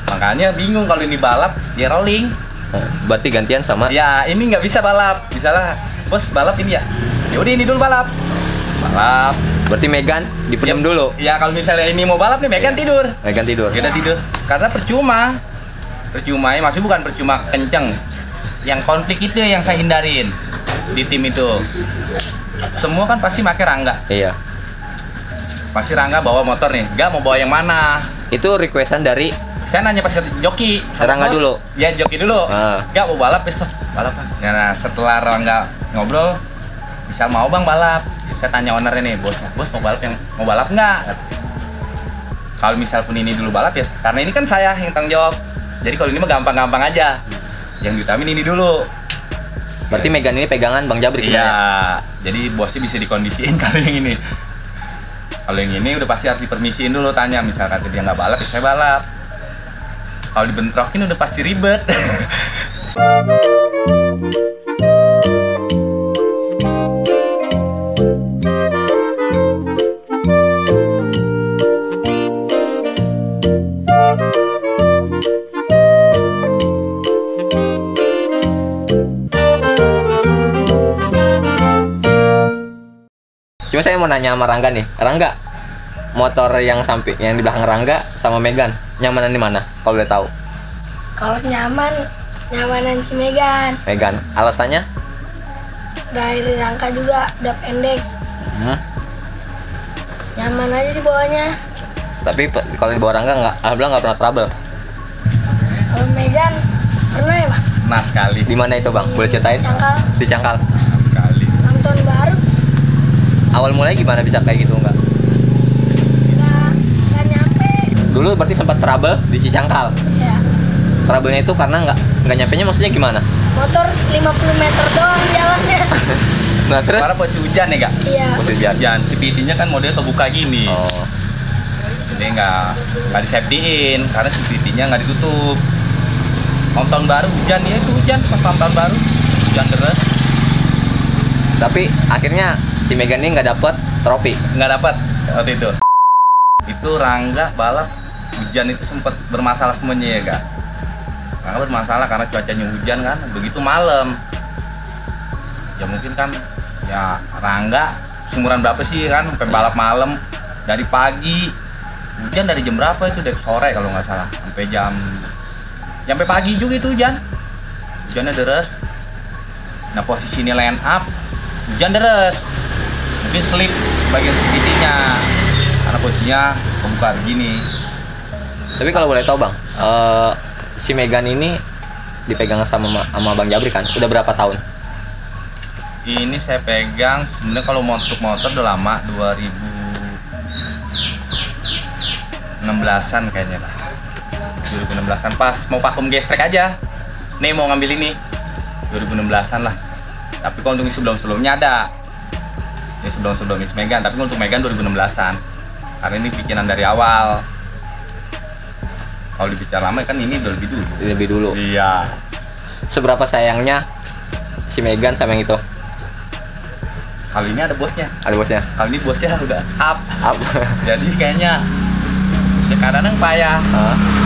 Makanya bingung kalau ini balap dia rolling. Berarti gantian sama? Ya ini nggak bisa balap, bisa lah bos balap ini ya. Ya udah ini dulu balap. Berarti Megan dipendam dulu. Ya kalau misalnya ini mau balap nih Megan tidur. Megan tidur. Kita tidur. Karena percuma ya maksudnya bukan percuma kenceng. Yang konflik itu yang saya hindarin di tim itu. Semua kan pasti pakai Rangga. Iya. Pasti Rangga bawa motor nih. Gak mau bawa yang mana? Itu requestan dari Saya nanya pas joki. Rangga dulu. Ya joki dulu. Ah. Gak mau balap besok. Balap kan. Nah setelah Rangga ngobrol, misal mau bang balap. Saya tanya ownernya nih, bos mau balap nggak? Kalau misal pun ini dulu balap ya, karena ini kan saya yang tanggung jawab. Jadi kalau ini mah gampang-gampang aja. Yang diutamain ini dulu. Berarti Megan ini pegangan Bang Jabrik. Iya. Jadi bosnya bisa dikondisiin kalau yang ini. Kalau yang ini udah pasti harus dipermisiin dulu, tanya misal kata dia nggak balap, ya saya balap. Kalau dibentrokin udah pasti ribet. Cuma saya mau nanya sama Rangga nih, Rangga, motor yang samping, yang di belakang Rangga sama Megan, nyamanan di mana? Kalau boleh tahu? Kalau nyamanan si Megan. Megan, alasannya? Dari rangka juga udah pendek. Nyaman aja di bawahnya. Tapi kalau di bawah Rangga alhamdulillah nggak pernah trouble. Kalau Megan pernah ya Bang? Nah sekali. Di mana itu Bang? Boleh ceritain? Cangkal. Di Cangkal. Nah sekali. Tahun baru. Awal mulai gimana bisa kayak gitu nggak? Nggak nyampe. Dulu berarti sempat trouble di Cicangkal. Ya. Trouble-nya itu karena nggak nyampenya maksudnya gimana? Motor 50 meter doang jalannya. Nah terus? Karena posisi hujan ya kak? Iya. Posisi Hujan, CVT-nya kan model terbuka gini. Oh. Jadi nggak di-safety-in karena CVT-nya nggak ditutup. Tahun baru hujan ya itu hujan pas tahun baru hujan deras. Tapi akhirnya si Megan ini nggak dapet trofi. Nggak dapat waktu itu. Itu Rangga balap hujan itu sempat bermasalah semuanya ya kak. Rangga bermasalah karena cuacanya hujan kan. Begitu malam. Ya mungkin kan ya Rangga sumuran berapa sih kan sampai balap malam dari pagi hujan dari jam berapa itu dari sore kalau nggak salah sampai pagi juga itu hujannya deres. Nah posisi ini line up hujan deres mungkin slip bagian CVT-nya karena posisinya kebuka begini. Tapi kalau boleh tahu Bang, si Megan ini dipegang sama Bang Jabrik kan? Udah berapa tahun? Ini saya pegang sebenarnya kalau untuk motor udah lama 2016-an kayaknya lah. 2016-an pas mau vakum gestrek aja. Nih mau ngambil ini 2016-an lah. Tapi kalau untuk sebelum-sebelumnya ada. Ini sebelum Megan, tapi untuk Megan 2016-an. Karena ini bikinan dari awal. Kalau dibicara lama kan ini udah lebih dulu. Lebih dulu. Iya. Seberapa sayangnya si Megan sama yang itu? Kali ini ada bosnya. Ada bosnya. Kali ini bosnya udah up. Jadi Jadi kayaknya ya kadang-kadang payah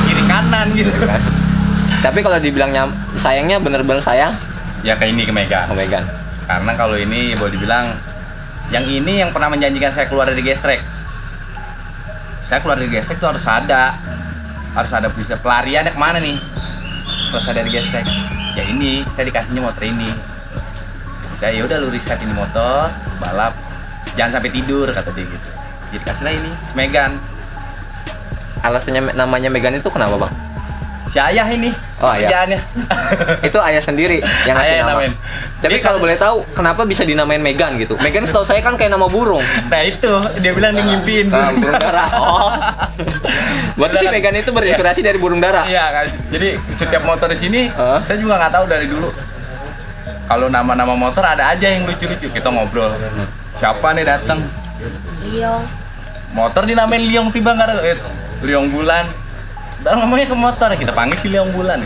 kiri kanan gitu. Tapi kalau dibilangnya sayangnya bener-bener sayang Ya kayak ini ke Megan. ke Megan. Karena kalau ini boleh dibilang yang ini yang pernah menjanjikan saya keluar dari gestrek. Saya keluar dari gestrek itu harus ada bisa pelariannya kemana nih selesai dari gestrek. Ya ini saya dikasihnya motor ini. Ya udah lu riset ini motor balap jangan sampai tidur kata dia gitu. Jadi kasihlah ini Megan. Alasannya namanya Megan itu kenapa Bang? Si ayah ini. Oh, ayah. Kerjaannya. Itu ayah sendiri yang ngasih Ayah yang nama. namain. Tapi Dia kalau kan- boleh tahu kenapa bisa dinamain Megan gitu? Megan setahu saya kan kayak nama burung. Nah itu dia bilang dia ngimpiin Burung dara. Oh. Berarti si Megan itu berinspirasi dari burung dara. Iya kan. Jadi setiap motor di sini saya juga nggak tahu dari dulu. Kalau nama-nama motor ada aja yang lucu-lucu. Kita ngobrol. Siapa nih datang? Liong. Motor dinamain Liong tiba nggak ada. Liong Bulan. Dan ngomongnya ke motor kita panggil si Liong Bulan.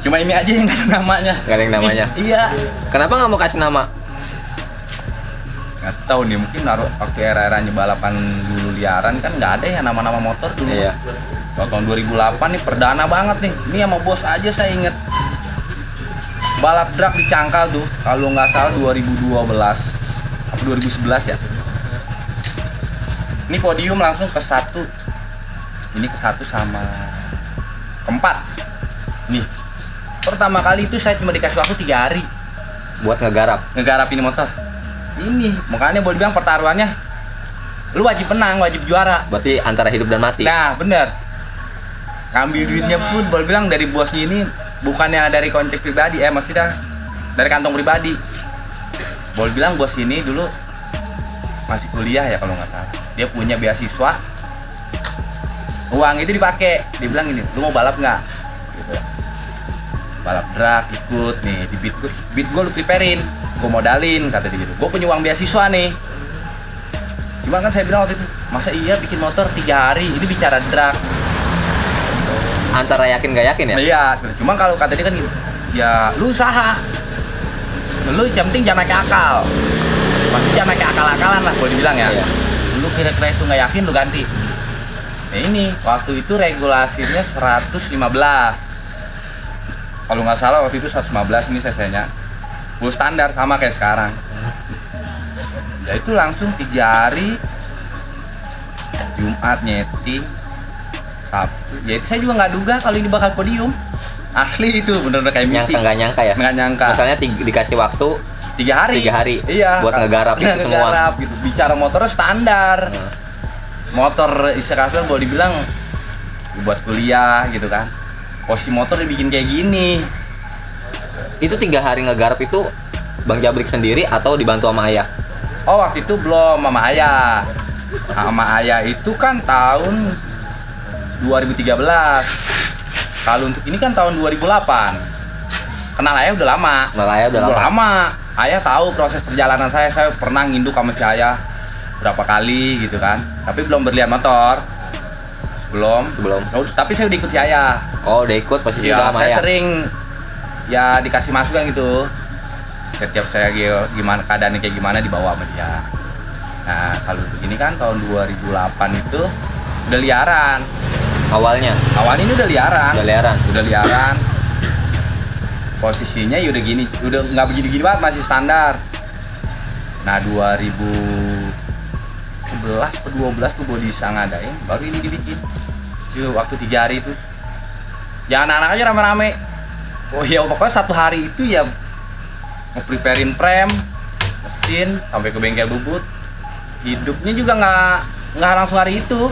Cuma ini aja yang nggak ada namanya. Nggak ada yang namanya. Iya. Kenapa nggak mau kasih nama? Nggak tahu nih mungkin naruh waktu era-eranya balapan dulu siaran kan nggak ada ya nama-nama motor dulu. Iya. Tahun 2008 nih perdana banget nih. Ini sama bos aja saya inget. Balap drag di Cangkal tuh, kalau nggak salah 2012 atau 2011 ya. Ini podium langsung ke satu. Ini ke satu sama keempat. Nih, pertama kali itu saya cuma dikasih waktu 3 hari Buat ngegarap ini motor. Ini makanya boleh bilang pertaruhannya lu wajib menang, wajib juara. Berarti antara hidup dan mati. Nah bener, ngambil duitnya pun boleh bilang dari bosnya ini bukannya dari kocek pribadi, maksudnya dari kantong pribadi. Boleh bilang bos ini dulu masih kuliah ya kalau nggak salah, dia punya beasiswa, uang itu dipakai, dia bilang ini, lu mau balap nggak gitu, balap drag ikut nih di beat gue lu preparein, gue modalin kata dia gitu, gue punya uang beasiswa nih. Cuma kan saya bilang waktu itu, masa iya bikin motor 3 hari, ini bicara drag. Antara yakin gak yakin ya? Nah, iya, cuma kalau kata dia kan gitu, ya lu usaha, lu yang penting jangan pakai akal, pasti jangan pakai akal-akalan lah boleh dibilang ya. Iya. Lu kira-kira itu nggak yakin lu ganti. Nah ini waktu itu regulasinya 115, kalau nggak salah waktu itu 115 ini cc-nya full standar sama kayak sekarang. Ya itu langsung 3 hari, Jumat nyeting, Sabtu. Ya itu saya juga nggak duga kalau ini bakal podium. Asli itu bener-bener kayak mimpi. Nggak nyangka ya? Nggak nyangka. Misalnya dikasih waktu 3 hari. 3 hari. Iya. Buat ngegarap itu semua. Ngegarap gitu. Bicara motornya standar. Motor isi kasar boleh dibilang buat kuliah gitu kan. Posisi motor dibikin kayak gini. Itu 3 hari ngegarap itu Bang Jabrik sendiri atau dibantu sama ayah? Oh waktu itu belum sama ayah. Sama ayah itu kan tahun 2013. Kalau untuk ini kan tahun 2008. Kenal ayah udah lama. Kenal ayah udah lama. Ayah tahu proses perjalanan saya pernah nginduk sama si ayah berapa kali gitu kan. Tapi belum berlian motor. Belum. Tapi saya udah ikut si ayah. Oh, udah ikut posisi Ya, sama saya ayah. sering ya dikasih masukan gitu. Setiap saya gimana keadaannya kayak gimana dibawa sama dia. Nah, kalau untuk ini kan tahun 2008 itu udah liaran. Awalnya Awalnya ini udah liaran. udah liaran. Posisinya ya udah gini, udah nggak begini-gini banget, masih standar. Nah 2011 atau 12 tuh body sang ngadain, baru ini dibikin. Itu waktu 3 hari itu. Ya anak-anak aja rame-rame. Oh ya pokoknya 1 hari itu ya nge-preparein prem, mesin sampai ke bengkel bubut. Hidupnya juga nggak langsung hari itu.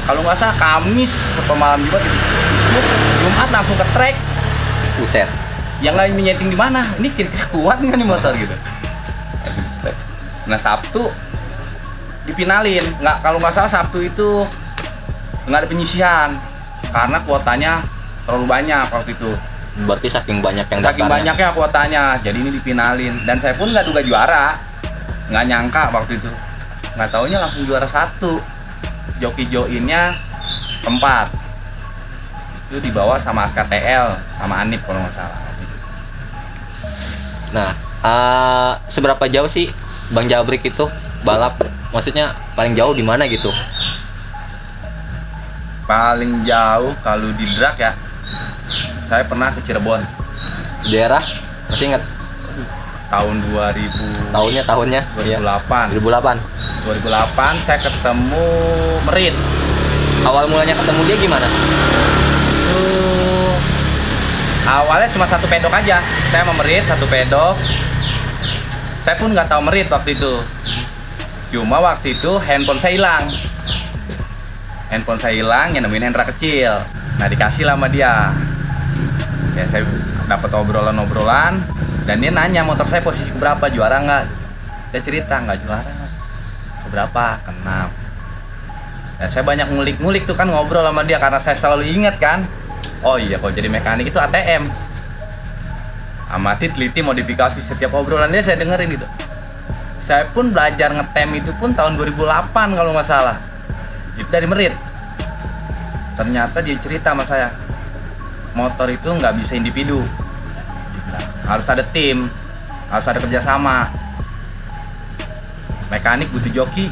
Kalau nggak salah Kamis atau malam Jumat langsung ke trek. Buset. Yang lain menyeting di mana? Ini kira-kira kuat nggak nih motor gitu? Nah Sabtu dipinalin. Nggak, kalau nggak salah Sabtu itu nggak ada penyisihan karena kuotanya terlalu banyak waktu itu. Berarti saking banyak yang Saking daftarnya. banyaknya kuotanya, jadi ini dipinalin. Dan saya pun nggak duga juara, nggak nyangka waktu itu. Nggak taunya langsung juara 1. Joki joinnya 4. Itu dibawa sama SKTL sama Anip kalau nggak salah. Nah, seberapa jauh sih Bang Jabrik itu balap? Maksudnya paling jauh di mana gitu? Paling jauh kalau di drag ya, saya pernah ke Cirebon Daerah? Masih ingat tahun 2000. tahunnya? 2008. 2008. 2008 saya ketemu Merit. Awal mulanya ketemu dia gimana? Itu awalnya cuma 1 pedok aja. Saya sama Merit 1 pedok. Saya pun nggak tahu Merit waktu itu. Cuma waktu itu handphone saya hilang. Yang nemuin Hendra kecil. Nah dikasih lah sama dia. Ya saya dapat obrolan dan dia nanya motor saya posisi berapa, juara nggak? Saya cerita nggak juara. Berapa? Ke-6. Ya, saya banyak ngulik-ngulik tuh kan, ngobrol sama dia karena saya selalu ingat kan. Oh iya, kalau jadi mekanik itu ATM. Amati, teliti, modifikasi, setiap obrolan dia saya dengerin itu. Saya pun belajar ngetem itu pun tahun 2008 kalau nggak salah. Itu dari Merit. Ternyata dia cerita sama saya, motor itu nggak bisa individu, harus ada tim, harus ada kerjasama. Mekanik butuh joki,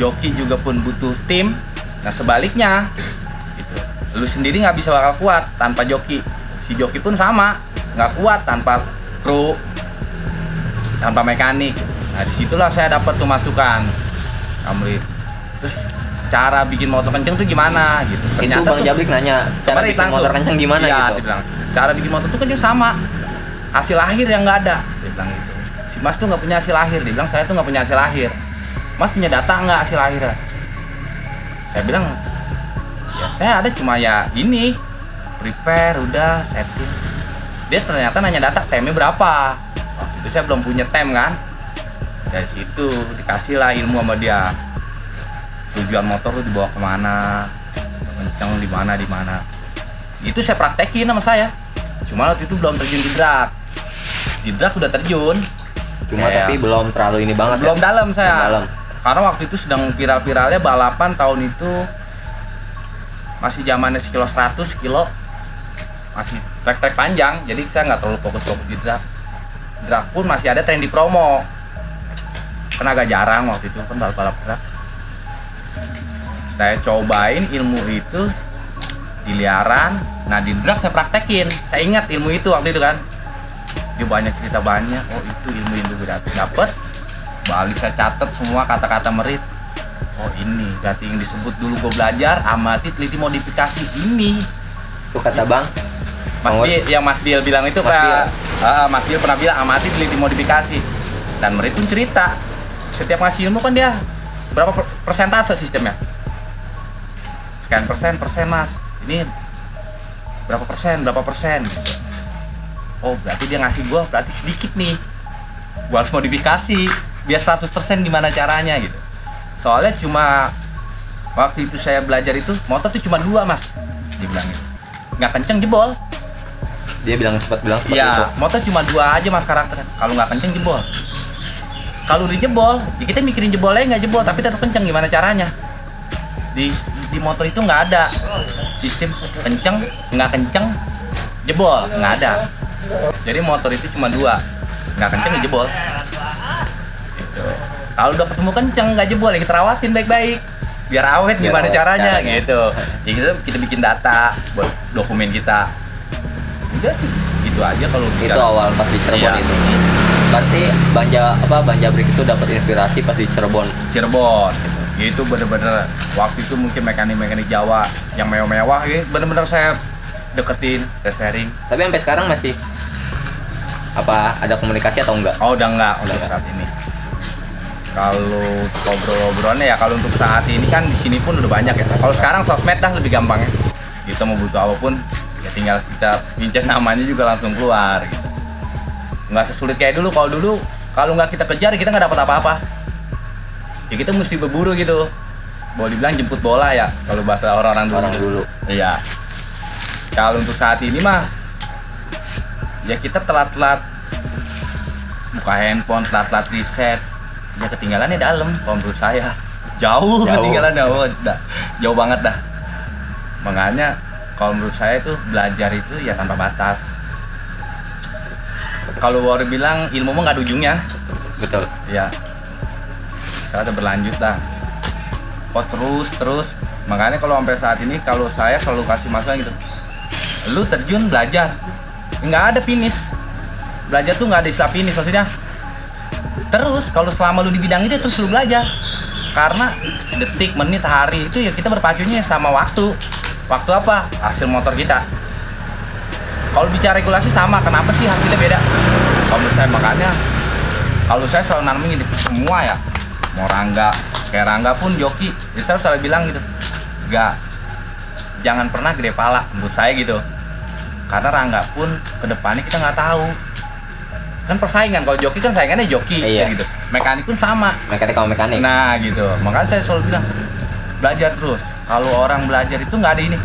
joki juga pun butuh tim. Nah sebaliknya gitu. Lu sendiri nggak bisa bakal kuat tanpa joki. Si joki pun sama, nggak kuat tanpa kru, tanpa mekanik. Nah disitulah saya dapat tuh masukan Kamrit. Terus cara bikin motor kenceng tuh gimana gitu. Itu Bang Jabrik nanya cara Kamrit bikin motor kenceng gimana iya, gitu. Dia bilang, cara bikin motor tuh kenceng sama, hasil akhir yang nggak ada. Dia bilang gitu. Si Mas tuh nggak punya hasil akhir. Dia bilang saya tuh nggak punya hasil akhir. Mas punya data nggak hasil akhirnya? Saya bilang ya saya ada cuma ya ini prepare udah setting. Dia ternyata nanya data temnya berapa. Waktu itu saya belum punya tem kan. Dari situ dikasih lah ilmu sama dia. Tujuan motor tuh dibawa kemana, kenceng di mana. Itu saya praktekin sama saya. Cuma waktu itu belum terjun di drag. Di drag udah terjun. Cuma tapi belum terlalu ini banget. Belum dalam saya. Belum dalam. Karena waktu itu sedang viral-viralnya balapan tahun itu masih zamannya sekilo 100 kilo masih trek-trek panjang, jadi saya nggak terlalu fokus-fokus di drag. Drag pun masih ada tren di promo. Kan agak jarang waktu itu kan balap-balap drag. Saya cobain ilmu itu di liaran. Nah di drag saya praktekin. Saya ingat ilmu itu waktu itu kan. Dia banyak cerita banyak. Oh itu ilmu yang gue dapet. Balik saya catat semua kata-kata merit. Oh ini berarti yang disebut dulu gue belajar amati teliti modifikasi ini. Itu kata Bang Mas Biel bilang itu Mas Biel pernah bilang amati teliti modifikasi. Dan merit pun cerita setiap ngasih ilmu kan dia berapa persentase sistemnya. Sekian persen mas. Ini berapa persen. Oh berarti dia ngasih gue berarti sedikit nih. Gue harus modifikasi biar 100% gimana caranya gitu. Soalnya cuma waktu itu saya belajar itu motor tuh cuma 2 mas, dia bilang gitu. Nggak kenceng jebol. Dia sempat bilang seperti ya, itu. motor cuma 2 aja mas karakternya. Kalau nggak kenceng jebol. Kalau dijebol, ya kita mikirin jebolnya nggak jebol, tapi tetap kenceng gimana caranya. Di motor itu nggak ada sistem kenceng, nggak kenceng, jebol, nggak ada. Jadi motor itu cuma 2, nggak kenceng ya jebol. Gitu. Kalau udah ketemu kenceng nggak jebol ya kita rawatin baik-baik biar awet gimana caranya gitu. Ya kita bikin data buat dokumen kita. Udah sih gitu aja kalau itu awal pas di Cirebon itu. Berarti Bang Jabrik itu dapat inspirasi pas di Cirebon. Itu bener-bener waktu itu mungkin mekanik Jawa yang mewah-mewah ya bener-bener saya deketin, saya sharing. Tapi sampai sekarang masih ada komunikasi atau enggak? Oh udah enggak saat ini. Kalau ngobrol-ngobrolnya ya kalau untuk saat ini kan di sini pun udah banyak ya. Kalau sekarang sosmed dah lebih gampang ya. Kita mau butuh apapun ya tinggal kita pincet namanya juga langsung keluar gitu. Nggak sesulit kayak dulu. Kalau nggak kita kejar kita nggak dapat apa-apa. Ya kita mesti berburu gitu. Boleh dibilang jemput bola ya kalau bahasa orang dulu. Iya. Kalau untuk saat ini mah ya kita telat-telat buka handphone, telat-telat riset. Ya ketinggalannya dalam kalau menurut saya. Jauh. Ketinggalan jauh banget dah. Makanya kalau menurut saya itu belajar itu ya tanpa batas. Kalau orang bilang ilmu mah nggak ada ujungnya. Betul. Ya. Saya udah berlanjut dah. Oh terus. Makanya kalau sampai saat ini kalau saya selalu kasih masalah gitu. Lu terjun belajar. Nggak ada finish. Belajar tuh nggak ada istilah finish maksudnya. Terus kalau selama lu di bidang itu terus lu belajar. Karena detik, menit, hari itu ya kita berpacunya sama waktu. Waktu apa? Hasil motor kita. Kalau bicara regulasi sama, kenapa sih hasilnya beda? Kalau menurut saya makanya kalau saya selalu nanamin gini, semua ya mau kayak Rangga pun joki, jadi saya selalu bilang gitu, jangan pernah gede pala menurut saya gitu. Karena Rangga pun kedepannya kita nggak tahu. Kan persaingan, kalau joki kan saingannya joki iya. Gitu. Mekanik pun sama. Mekanik. Nah gitu, makanya saya selalu bilang belajar terus. Kalau orang belajar itu nggak ada ini.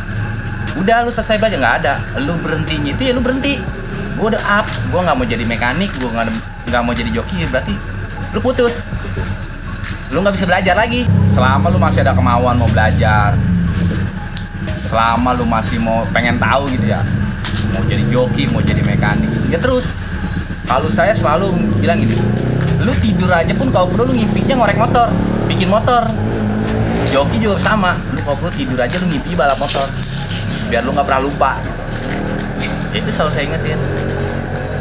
Udah lu selesai belajar nggak ada. Lu berhentinya itu ya lu berhenti. Gue udah up, gue nggak mau jadi mekanik, gue nggak mau jadi joki, berarti lu putus. Lu nggak bisa belajar lagi. Selama lu masih ada kemauan mau belajar, selama lu masih mau pengen tahu gitu ya, mau jadi joki, mau jadi mekanik, ya terus. Kalau saya selalu bilang gini, lu tidur aja pun kalau perlu lu ngimpinya ngorek motor, bikin motor. joki juga sama, lu kalau perlu tidur aja lu ngimpi balap motor biar lu nggak pernah lupa. Itu selalu saya ingetin,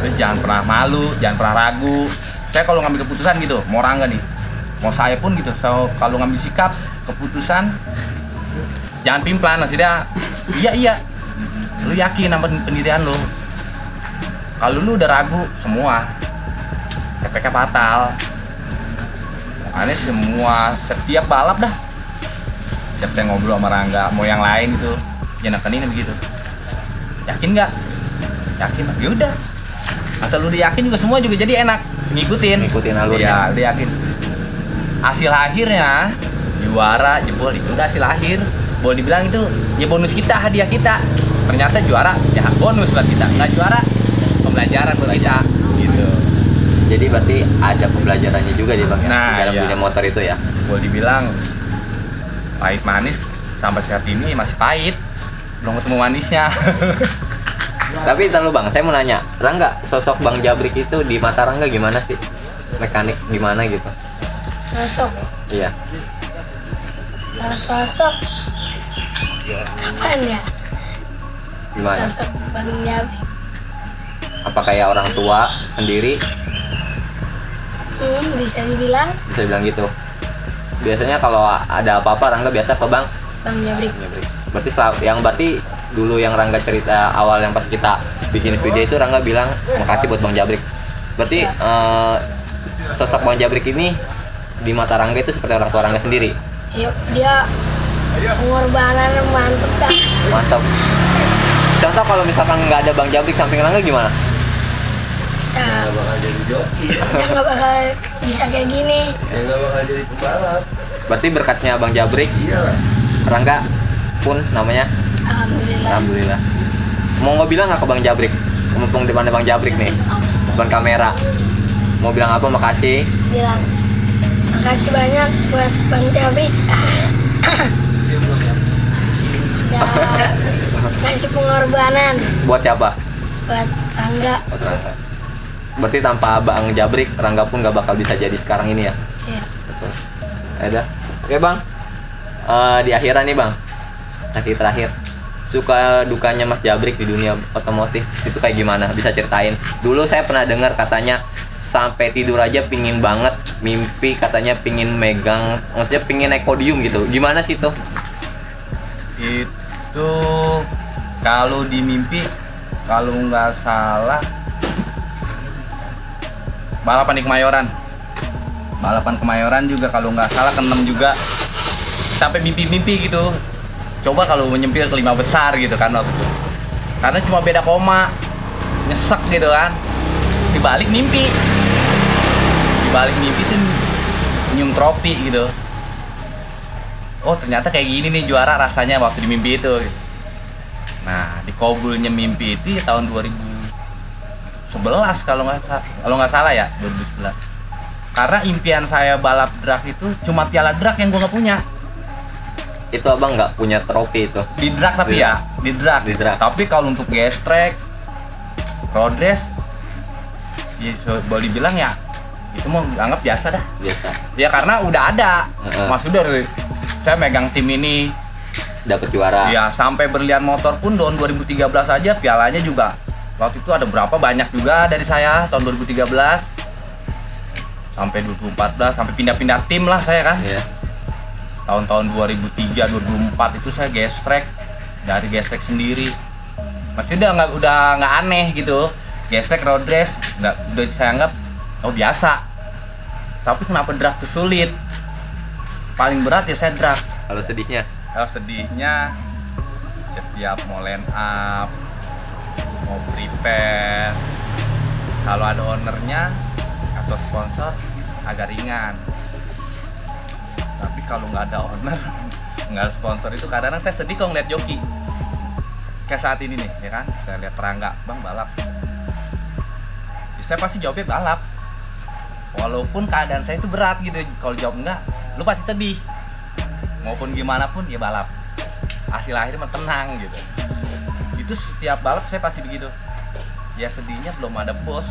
lu jangan pernah malu, jangan pernah ragu. Saya kalau ngambil keputusan gitu, mau Rangga nih, mau saya pun gitu, kalau ngambil sikap keputusan jangan pimplan, maksudnya iya lu yakin sama pendirian lu. Kalau lu udah ragu semua efeknya fatal. Makanya setiap balap dah, setiap saya ngobrol sama Rangga mau yang lain gitu, jangan nekenin begitu. Yakin nggak? Yakin, ya udah. Asal lu yakin juga semua juga jadi enak ngikutin alurnya. Ya, lu yakin. Hasil akhirnya juara jebol itu udah hasil akhir. Boleh dibilang itu ya bonus kita, hadiah kita. Ternyata juara ya bonus buat kita. Nggak juara pembelajaran buat kita gitu. Jadi berarti ada pembelajarannya juga di Bang ya, Nah, dalam iya. dunia motor itu ya. Boleh dibilang pahit manis sampai saat ini masih pahit. Belum ketemu manisnya. Tapi ntar lu Bang, saya mau nanya, Rangga, sosok Bang Jabrik itu di mata Rangga gimana sih? Mekanik gimana gitu? Sosok. Iya. Kalau sosok apaan ya? Gimana? Sosok Bang Jabrik. Apa kayak orang tua sendiri? Bisa dibilang Bisa bilang gitu. Biasanya kalau ada apa-apa Rangga biasa ke Bang Bang Jabrik. Jabrik. Berarti dulu yang Rangga cerita awal yang pas kita bikin video itu Rangga bilang makasih buat Bang Jabrik. Berarti sosok Bang Jabrik ini di mata Rangga itu seperti orang tua Rangga sendiri. Yuk, dia pengorbanan mantep dah. Mantap. Contoh kalau misalkan nggak ada Bang Jabrik samping Rangga gimana? Ya, bakal jadi joki, dia nggak bakal bisa kayak gini. ya nggak bakal jadi pembalap. Berarti berkatnya Bang Jabrik, Iyalah. Rangga pun namanya Alhamdulillah. alhamdulillah. Mau bilang nggak ke Bang Jabrik? Mumpung depan Bang Jabrik nih, depan kamera. Mau bilang apa? Makasih. Bilang makasih banyak buat Bang Jabrik. Ya, kasih pengorbanan Buat siapa? buat Rangga. Buat Rangga. Berarti tanpa Bang Jabrik, Rangga pun nggak bakal bisa jadi sekarang ini ya. Ya. Betul. Ada. Oke Bang. Di akhiran nih Bang. Terakhir. Suka dukanya Mas Jabrik di dunia otomotif itu kayak gimana? Bisa ceritain. Dulu saya pernah dengar katanya sampai tidur aja pingin banget, mimpi katanya pingin megang, maksudnya pingin naik podium gitu. Gimana sih tuh? Itu kalau di mimpi, kalau nggak salah balapan di Kemayoran juga kalau nggak salah ke-6 juga, sampai mimpi-mimpi gitu. Coba kalau menyempil ke 5 besar gitu kan waktu itu, karena cuma beda koma, nyesek gitu kan. Dibalik mimpi tuh nyium trofi gitu. Oh ternyata kayak gini nih juara rasanya waktu di mimpi itu. Nah dikabulnya mimpi itu ya tahun 2011 kalau nggak salah ya, 2011. Karena impian saya balap drag itu cuma piala drag yang gue nggak punya. Itu abang nggak punya trofi itu? Di drag tapi ya, di drag. Tapi kalau untuk gas track, road race, ya, boleh dibilang ya itu mau anggap biasa dah. Biasa. Ya karena udah ada, maksudnya saya megang tim ini. Dapat juara. Ya sampai berlian motor pun tahun 2013 aja pialanya juga. Waktu itu ada berapa banyak juga dari saya tahun 2013 sampai 2014 sampai pindah-pindah tim lah saya kan. Iya. Tahun-tahun 2003 2004 itu saya gas track, dari gas track sendiri. Masih udah nggak aneh gitu. Gas track road race udah saya anggap oh biasa. Tapi kenapa drag tuh sulit? Paling berat ya saya drag. Kalau sedihnya? Kalau sedihnya setiap mau line up, mau prepare, kalau ada ownernya atau sponsor agak ringan. Tapi kalau nggak ada owner, nggak ada sponsor itu kadang-kadang saya sedih kalau ngeliat joki. Kayak saat ini nih, ya kan? Saya lihat Rangga, bang balap. Ya, saya pasti jawabnya balap. Walaupun keadaan saya itu berat gitu. Kalau jawab enggak, lu pasti sedih. Maupun gimana pun ya balap. Hasil akhirnya mah tenang gitu. Itu setiap balap saya pasti begitu. Ya sedihnya belum ada bos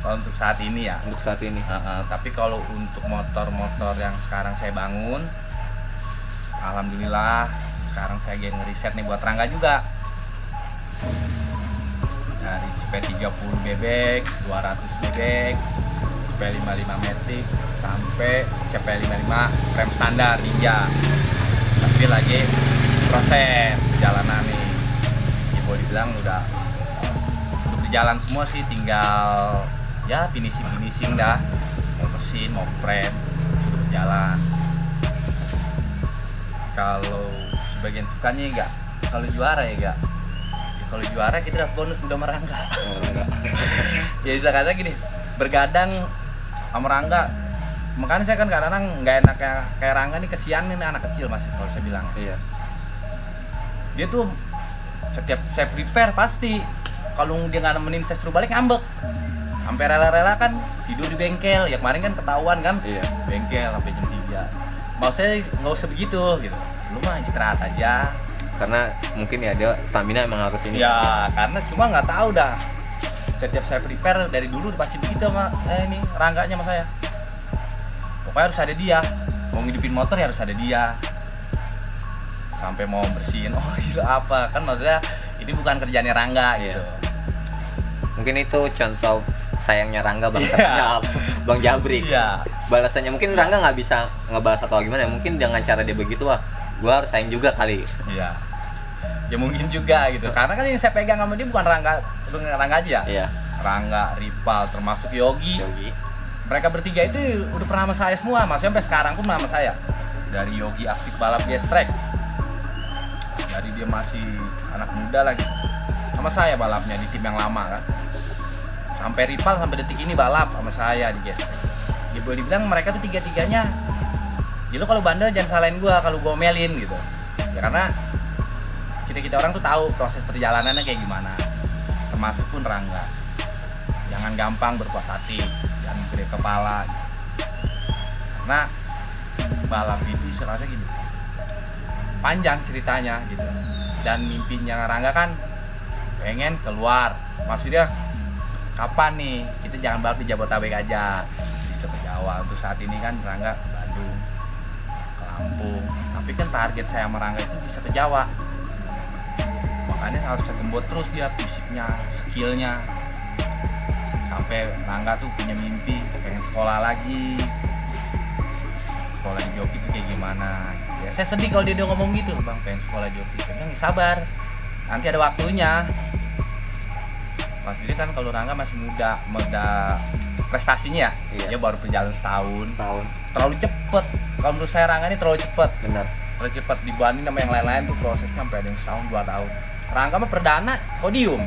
kalau untuk saat ini ya. Untuk saat ini. Tapi kalau untuk motor-motor yang sekarang saya bangun, Alhamdulillah sekarang saya lagi ngeriset nih buat Rangga juga. Dari CP30 bebek, 200 bebek, CP55 Matic sampai CP55 frame standar Ninja. Tapi lagi proses jalanan nih. Ya boleh dibilang udah berjalan semua sih, tinggal ya finishing dah. Mau mesin, mau frame sudah berjalan. Kalau sebagian sukanya enggak, kalau juara ya enggak. Kalau juara kita dapat bonus udah merangga. Ya bisa kata gini, bergadang sama Rangga. Makanya saya kan kadang-kadang nggak enak kayak Rangga nih, kesian nih anak kecil masih kalau saya bilang. Iya. Dia tuh setiap saya prepare pasti kalau dia nggak nemenin saya suruh balik ngambek. Sampai rela-rela kan tidur di bengkel. Ya kemarin kan ketahuan kan. Iya. Bengkel sampai jam 3. Mau saya nggak usah begitu gitu. Lu mah istirahat aja. Karena mungkin ya dia stamina emang harus ini. Ya, karena cuma nggak tahu dah. Setiap saya prepare dari dulu pasti begitu sama ini Rangganya sama saya. Pokoknya harus ada dia. Mau ngidupin motor ya harus ada dia. Sampai mau bersihin, oh gila apa? Kan maksudnya ini bukan kerjaannya Rangga gitu. Mungkin itu contoh sayangnya Rangga Bang, Iya. katanya Bang Jabrik. Iya. Balasannya mungkin Rangga nggak bisa ngebalas atau gimana, mungkin dengan cara dia begitu, wah gua harus sayang juga kali. Iya. Ya mungkin juga gitu. Karena kan yang saya pegang sama dia bukan Rangga aja. Iya. Rangga, Ripal, termasuk Yogi. Yogi. Mereka bertiga itu udah pernah sama saya semua, maksudnya sampai sekarang pun sama saya. Dari Yogi aktif balap gestrek, dari dia masih anak muda lagi, sama saya balapnya di tim yang lama kan. Sampai Ripal sampai detik ini balap sama saya di gestrek. Ya boleh dibilang mereka tuh tiga-tiganya. Ya lu kalau bandel jangan salahin gua kalau gua omelin gitu. Ya karena kita orang tuh tahu proses perjalanannya kayak gimana. Termasuk pun Rangga. Jangan gampang berpuas hati, jangan gede kepala. Karena balap itu serasa gini, panjang ceritanya gitu. Dan mimpinya Rangga kan pengen keluar. Maksudnya kapan nih kita jangan balap di Jabodetabek aja, bisa ke Jawa. Untuk saat ini kan Rangga ke Bandung, ke Lampung. Tapi kan target saya sama Rangga itu bisa ke Jawa. Makanya harus gembot terus dia fisiknya, skillnya. Sampai Rangga tuh punya mimpi pengen sekolah lagi. Sekolah di joki itu kayak gimana? Ya saya sedih kalau dia ngomong gitu, Bang, pengen sekolah joki. Saya bilang sabar, nanti ada waktunya. Maksudnya kan kalau Rangga masih muda prestasinya, Iya. dia baru berjalan setahun. Tahun. Terlalu cepet. Kalau menurut saya Rangga ini terlalu cepet. Benar. Terlalu cepet dibanding sama yang lain-lain tuh prosesnya sampai ada yang setahun 2 tahun. Rangga mah perdana podium.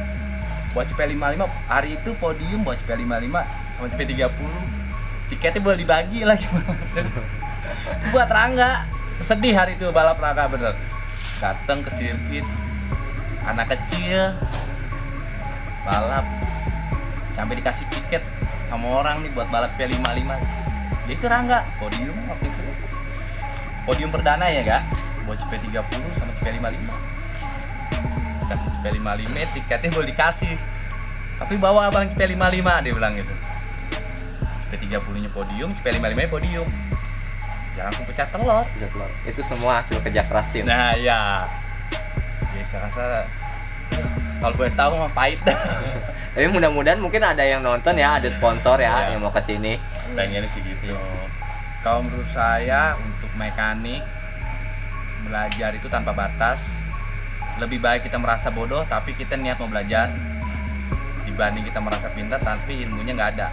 Buat CP55 hari itu podium buat CP55 sama CP30. Tiketnya boleh dibagi lagi. Buat Rangga sedih hari itu balap Rangga bener. Datang ke sirkuit anak kecil balap sampai dikasih tiket sama orang nih buat balap P55. Dia itu Rangga podium waktu itu. Podium perdana ya gak? Buat CP30 sama CP55. Kasih CP55 tiketnya boleh dikasih. Tapi bawa abang CP55 dia bilang gitu. CP30 nya podium, CP55 nya podium. Jangan langsung pecah telur. Bisa keluar. Itu semua hasil kerja keras tim. Nah ya. Ya saya rasa kalau boleh tahu mah pahit dah. Tapi mudah-mudahan mungkin ada yang nonton ya, ada sponsor ya Iya. yang mau ke sini. Pengennya sih gitu. Kalau menurut saya untuk mekanik belajar itu tanpa batas. Lebih baik kita merasa bodoh tapi kita niat mau belajar dibanding kita merasa pintar tapi ilmunya nggak ada.